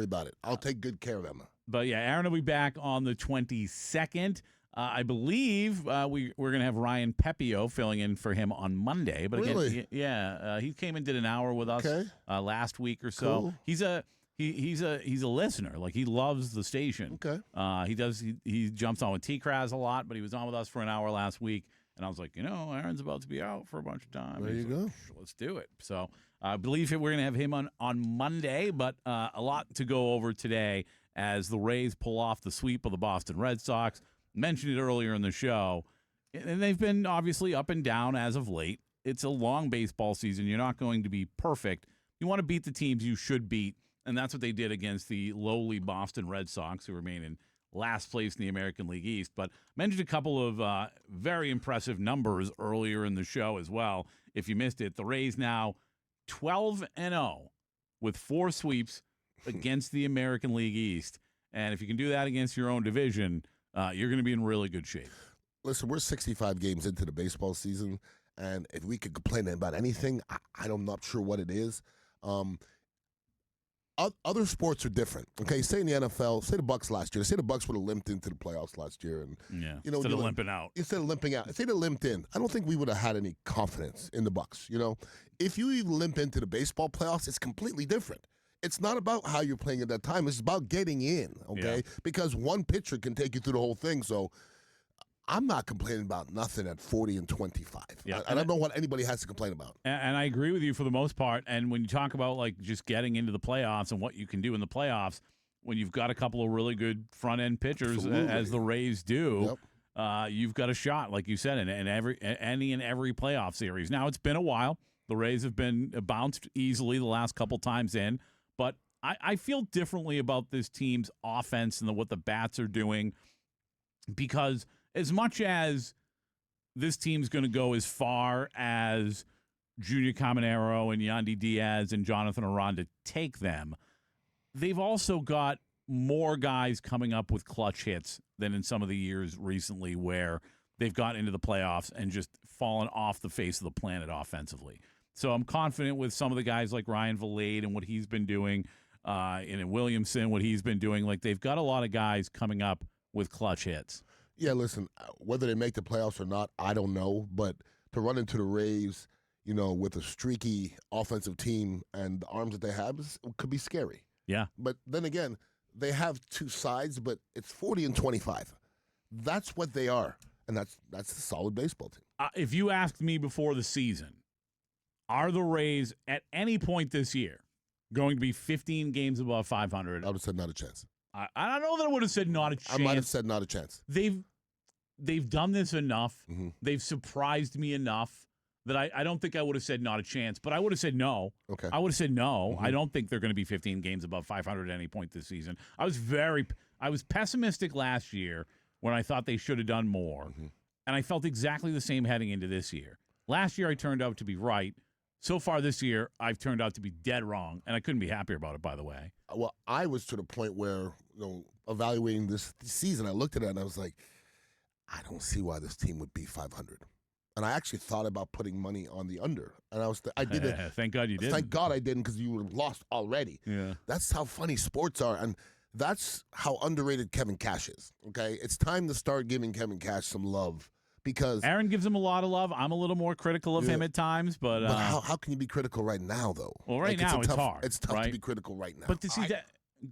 Worry about it. I'll take good care of Emma. But, yeah, Aaron will be back on the 22nd. I believe we're going to have Ryan Pepio filling in for him on Monday. But Really? Again, he came and did an hour with us last week or so. Cool. He's a listener. Like, he loves the station. Okay. He jumps on with T-Kraz a lot, but he was on with us for an hour last week. And I was like, Aaron's about to be out for a bunch of time. There you go. Let's do it. So I believe we're going to have him on Monday, but a lot to go over today as the Rays pull off the sweep of the Boston Red Sox. Mentioned it earlier in the show, and they've been obviously up and down as of late. It's a long baseball season. You're not going to be perfect. You want to beat the teams you should beat, and that's what they did against the lowly Boston Red Sox, who remain in last place in the American League East. But mentioned a couple of very impressive numbers earlier in the show as well. If you missed it, the Rays now 12-0 with 4 sweeps against the American League East. And if you can do that against your own division, you're going to be in really good shape. Listen, we're 65 games into the baseball season, and if we could complain about anything, I'm not sure what it is. Other sports are different. Okay, say in the NFL, say the Bucks last year. Say the Bucks would have limped into the playoffs last year, and instead of limping out. Instead of limping out, say they limped in. I don't think we would have had any confidence in the Bucks. If you even limp into the baseball playoffs, it's completely different. It's not about how you're playing at that time. It's about getting in, okay? Yeah. Because one pitcher can take you through the whole thing. So I'm not complaining about nothing at 40-25. Yeah. I don't know what anybody has to complain about. And I agree with you for the most part. And when you talk about, like, just getting into the playoffs and what you can do in the playoffs, when you've got a couple of really good front-end pitchers, as the Rays do, you've got a shot, like you said, in every playoff series. Now, it's been a while. The Rays have been bounced easily the last couple times in. But I feel differently about this team's offense and what the bats are doing, because as much as this team's going to go as far as Junior Caminero and Yandy Diaz and Jonathan Aranda take them, they've also got more guys coming up with clutch hits than in some of the years recently where they've gotten into the playoffs and just fallen off the face of the planet offensively. So I'm confident with some of the guys like Ryan Valade and what he's been doing, and Williamson, what he's been doing. Like, they've got a lot of guys coming up with clutch hits. Yeah, listen, whether they make the playoffs or not, I don't know. But to run into the Rays, with a streaky offensive team and the arms that they have, could be scary. Yeah. But then again, they have two sides, but it's 40-25. That's what they are, and that's a solid baseball team. If you asked me before the season, are the Rays at any point this year going to be 15 games above 500? I would have said not a chance. I don't know that I would have said not a chance. I might have said not a chance. They've done this enough. Mm-hmm. They've surprised me enough that I don't think I would have said not a chance, but I would have said no. Okay. I would have said no. Mm-hmm. I don't think they're going to be 15 games above 500 at any point this season. I was pessimistic last year when I thought they should have done more, and I felt exactly the same heading into this year. Last year I turned out to be right. So far this year, I've turned out to be dead wrong, and I couldn't be happier about it, by the way. Well, I was to the point where, evaluating this season, I looked at it and I was like, I don't see why this team would be 500. And I actually thought about putting money on the under. And I did it. Thank God you didn't. Thank God I didn't, because you would have lost already. Yeah. That's how funny sports are. And that's how underrated Kevin Cash is, okay? It's time to start giving Kevin Cash some love. Because Aaron gives him a lot of love. I'm a little more critical of him at times, but how can you be critical right now, though? Well, now it's hard. It's tough right? to be critical right now. But to see that,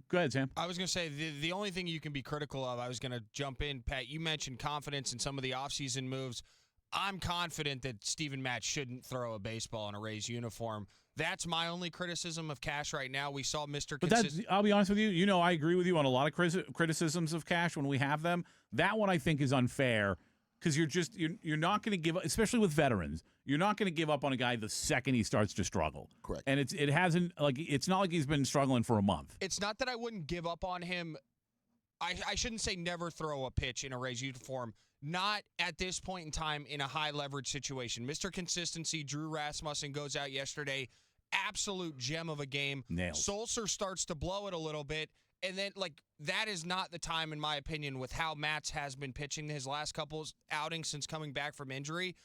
go ahead, Sam. I was going to say the only thing you can be critical of. I was going to jump in, Pat. You mentioned confidence in some of the offseason moves. I'm confident that Steven Matz shouldn't throw a baseball in a Rays uniform. That's my only criticism of Cash right now. We saw Mr. Consistent. I'll be honest with you. I agree with you on a lot of criticisms of Cash when we have them. That one I think is unfair. Because you're not going to give up, especially with veterans. You're not going to give up on a guy the second he starts to struggle. Correct. And it's not like he's been struggling for a month. It's not that I wouldn't give up on him. I shouldn't say never throw a pitch in a Rays uniform. Not at this point in time in a high leverage situation. Mr. Consistency, Drew Rasmussen goes out yesterday. Absolute gem of a game. Nailed. Sulcer starts to blow it a little bit. And then, that is not the time, in my opinion, with how Matz has been pitching his last couple outings since coming back from injury.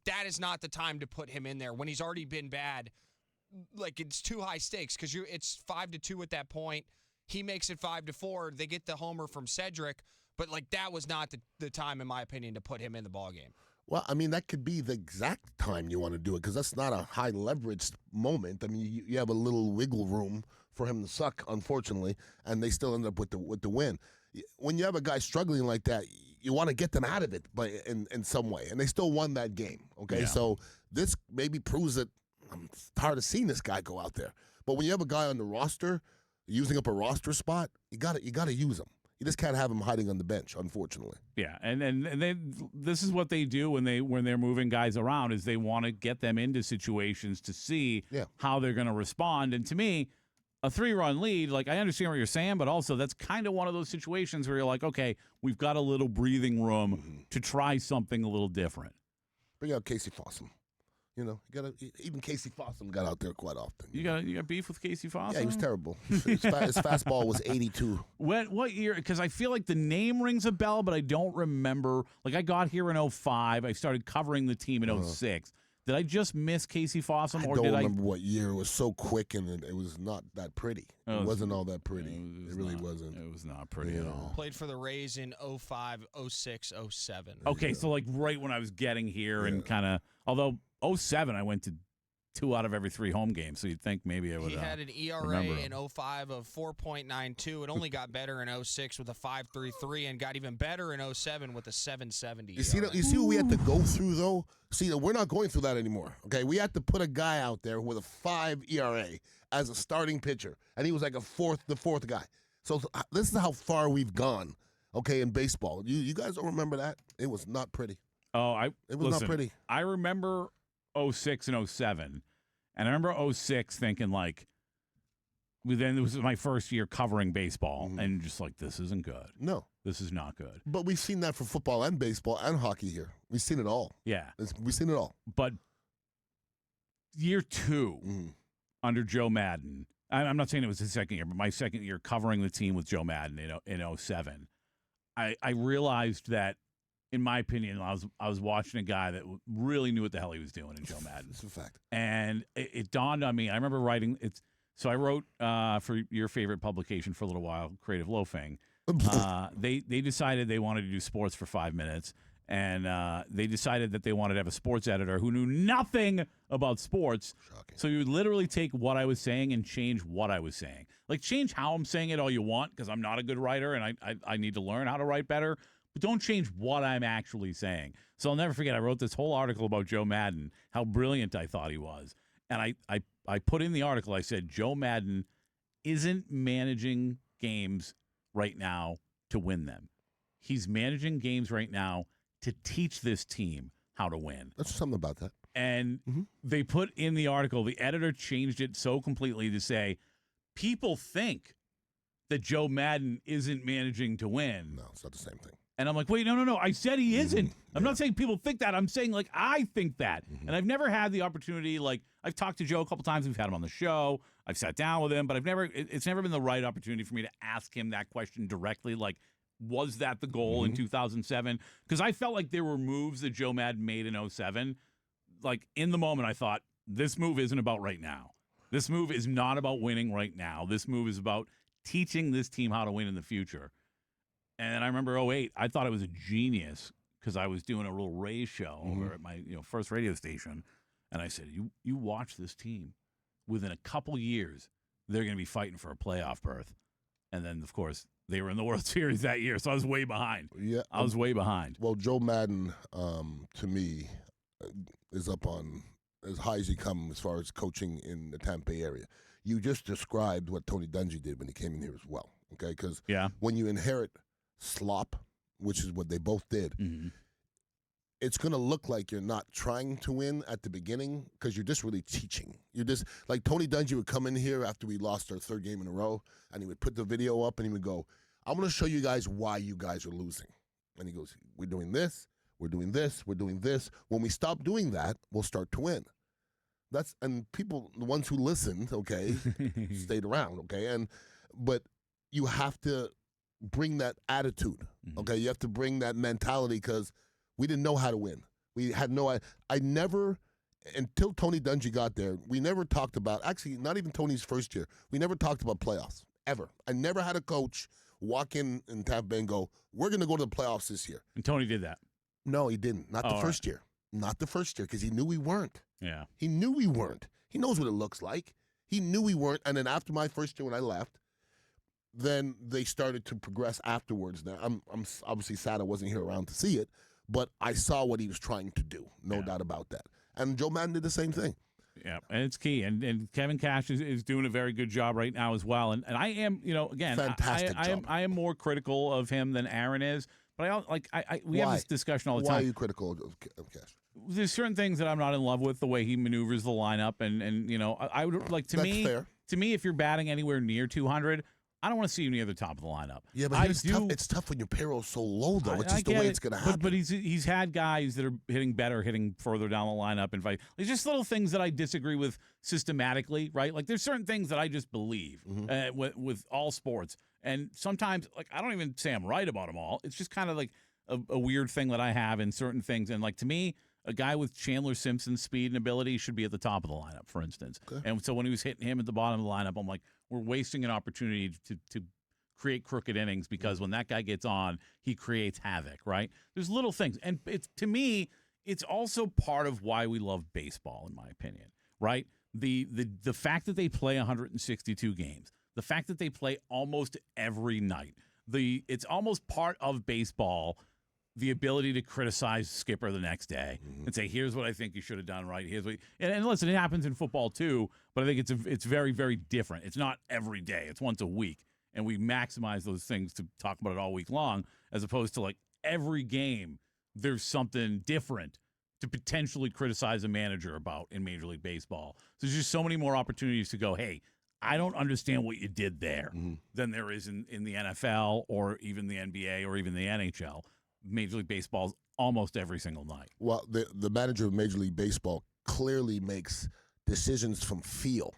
That is not the time to put him in there when he's already been bad. It's too high stakes because it's 5-2 at that point. He makes it 5-4. They get the homer from Cedric, but like that was not the time, in my opinion, to put him in the ballgame. Well, I mean, that could be the exact time you want to do it because that's not a high leverage moment. I mean, you have a little wiggle room for him to suck, unfortunately, and they still end up with the win. When you have a guy struggling like that, you want to get them out of it, but in some way, and they still won that game. Okay, so this maybe proves that I'm tired of seeing this guy go out there. But when you have a guy on the roster using up a roster spot, you got to use him. You just can't have him hiding on the bench, unfortunately. Yeah, and this is what they do when they're moving guys around is they want to get them into situations to see how they're going to respond. And to me, a 3-run lead, like I understand what you're saying, but also that's kind of one of those situations where you're like, okay, we've got a little breathing room to try something a little different. Bring out Casey Fossum. You know, even Casey Fossum got out there quite often. You got beef with Casey Fossum? Yeah, he was terrible. His fastball was 82. What year? Because I feel like the name rings a bell, but I don't remember. Like I got here in 2005. I started covering the team in 2006. Did I just miss Casey Fossum? I don't remember what year. It was so quick, and it was not that pretty. It wasn't all that pretty. It really wasn't. It was not pretty at all. Played for the Rays in 05, 06, 07. Okay, so like right when I was getting here and kind of, although 07, I went to 2 out of every 3 home games, so you'd think maybe I would. He had an ERA in 05 of 4.92. It only got better in 06 with a 5.33 and got even better in 07 with a 7.70. You see what we had to go through, though? See, we're not going through that anymore, okay? We had to put a guy out there with a 5 ERA as a starting pitcher, and he was like the fourth guy. So this is how far we've gone, okay, in baseball. You guys don't remember that? It was not pretty. It was not pretty. I remember 06 and 07. And I remember 06 thinking like, then it was my first year covering baseball and just like, this isn't good. No. This is not good. But we've seen that for football and baseball and hockey here. We've seen it all. Yeah. We've seen it all. But year 2 under Joe Madden, I'm not saying it was his second year, but my second year covering the team with Joe Madden in 07, I realized that, in my opinion, I was watching a guy that really knew what the hell he was doing in Joe Madden. It's a fact. And it dawned on me. I remember writing it. So I wrote for your favorite publication for a little while, Creative Loafing. They decided they wanted to do sports for 5 minutes, and they decided that they wanted to have a sports editor who knew nothing about sports. Shocking. So you would literally take what I was saying and change what I was saying. Like change how I'm saying it all you want, because I'm not a good writer and I need to learn how to write better. But don't change what I'm actually saying. So I'll never forget, I wrote this whole article about Joe Madden, how brilliant I thought he was. And I put in the article, I said, Joe Madden isn't managing games right now to win them. He's managing games right now to teach this team how to win. There's something about that. And they put in the article, the editor changed it so completely to say, people think that Joe Madden isn't managing to win. No, it's not the same thing. And I'm like, wait, no. I said he isn't. I'm not saying people think that. I'm saying, like, I think that. And I've never had the opportunity, like, I've talked to Joe a couple times. We've had him on the show. I've sat down with him. But it's never been the right opportunity for me to ask him that question directly. Like, was that the goal in 2007? Because I felt like there were moves that Joe Madden made in 2007. Like, in the moment, I thought, this move isn't about right now. This move is not about winning right now. This move is about teaching this team how to win in the future. And then I remember 2008, I thought it was a genius because I was doing a little Rays show over at my first radio station. And I said, you watch this team. Within a couple years, they're going to be fighting for a playoff berth. And then, of course, they were in the World Series that year, so I was way behind. Yeah, I was way behind. Well, Joe Madden, to me, is up on as high as he come as far as coaching in the Tampa Bay area. You just described what Tony Dungy did when he came in here as well, okay? Because when you inherit slop, which is what they both did, it's going to look like you're not trying to win at the beginning because you're just really teaching. You're just like Tony Dungy would come in here after we lost our 3rd game in a row, and he would put the video up and he would go, I'm going to show you guys why you guys are losing. And he goes, we're doing this, we're doing this, we're doing this. When we stop doing that, we'll start to win. And people, the ones who listened, okay, stayed around, okay? But you have to bring that attitude, okay? You have to bring that mentality because we didn't know how to win. We had no – I never – until Tony Dungy got there, we never talked about – actually, not even Tony's first year. We never talked about playoffs, ever. I never had a coach walk in Tampa Bay and go, we're going to go to the playoffs this year. And Tony did that. No, he didn't. Not the first year. Not the first year, because he knew we weren't. Yeah. He knew we weren't. He knows what it looks like. He knew we weren't. And then after my first year when I left, then they started to progress afterwards. Now, I'm obviously sad I wasn't here around to see it, but I saw what he was trying to do. No doubt about that. And Joe Madden did the same thing. Yeah, and it's key. And Kevin Cash is doing a very good job right now as well. And I am, again, fantastic job. I am more critical of him than Aaron is. But we have this discussion all the time. Why are you critical of Cash? There's certain things that I'm not in love with, the way he maneuvers the lineup, and I would like That's fair. To me, if you're batting anywhere near 200, I don't want to see you near the top of the lineup. Yeah, but it's tough when your payroll's so low, though. It's just the way it's going to happen. But he's had guys that are hitting further down the lineup and fight. There's just little things that I disagree with systematically, right? Like there's certain things that I just believe with all sports, and sometimes I don't even say I'm right about them all. It's just kind of like a weird thing that I have in certain things, and to me, a guy with Chandler Simpson's speed and ability should be at the top of the lineup, for instance. Okay. And so when he was hitting him at the bottom of the lineup, I'm like, we're wasting an opportunity to create crooked innings, because when that guy gets on, he creates havoc, right? There's little things. And to me, it's also part of why we love baseball, in my opinion, right? The fact that they play 162 games, the fact that they play almost every night, it's almost part of baseball, the ability to criticize Skipper the next day and say, here's what I think you should have done right. Here's what and listen, it happens in football too, but I think it's very, very different. It's not every day. It's once a week. And we maximize those things to talk about it all week long, as opposed to every game there's something different to potentially criticize a manager about in Major League Baseball. So there's just so many more opportunities to go, hey, I don't understand what you did there than there is in the NFL or even the NBA or even the NHL. Major League Baseball's almost every single night. Well, the manager of Major League Baseball clearly makes decisions from feel,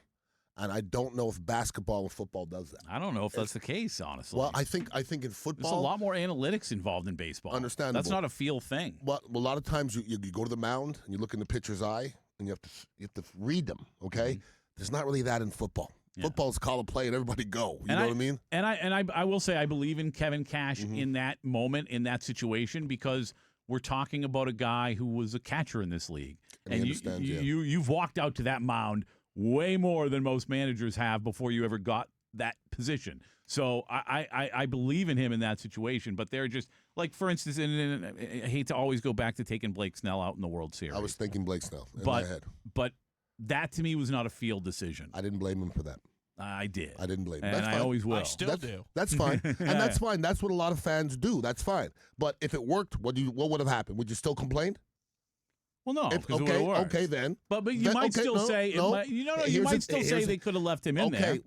and I don't know if basketball and football does that. I don't know if that's the case, honestly. Well, I think in football, there's a lot more analytics involved in baseball. Understandable. That's not a feel thing. Well, a lot of times you go to the mound and you look in the pitcher's eye and you have to read them. Okay, there's not really that in football. Yeah. Football's call a play and everybody go. You know what I mean? And I will say I believe in Kevin Cash in that moment, in that situation, because we're talking about a guy who was a catcher in this league. And you've walked out to that mound way more than most managers have before you ever got that position. So I believe in him in that situation. But they're just, for instance, and I hate to always go back to taking Blake Snell out in the World Series. I was thinking Blake Snell in my head. But that, to me, was not a field decision. I didn't blame him for that. I did. I didn't blame him. And that's fine. I always will. I still do. That's fine. And that's fine. That's what a lot of fans do. That's fine. But if it worked, what would have happened? Would you still complain? Well, no. Okay then. But you might still say you might still say they could have left him in there.